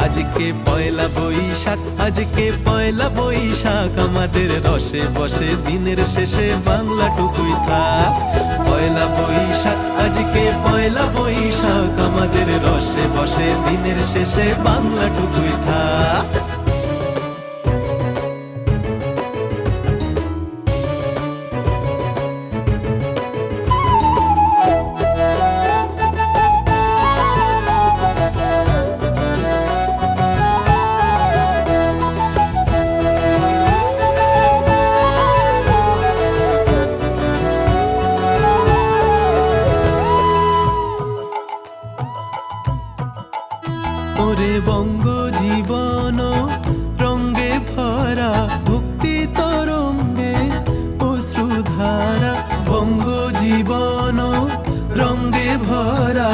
আজকে পয়লা বৈশাখ, আজকে পয়লা বৈশাখ, আমাদের রসে বসে দিনের শেষে বাংলাটুকুই থাক। পয়লা বৈশাখ, আজকে পয়লা বৈশাখ, আমাদের রসে বসে দিনের শেষে বাংলাটুকুই থাক। ওরে বঙ্গ জীবন রঙ্গে ভরা, ভক্তি তরঙ্গে অশ্রুধারা। বঙ্গ জীবন রঙ্গে ভরা,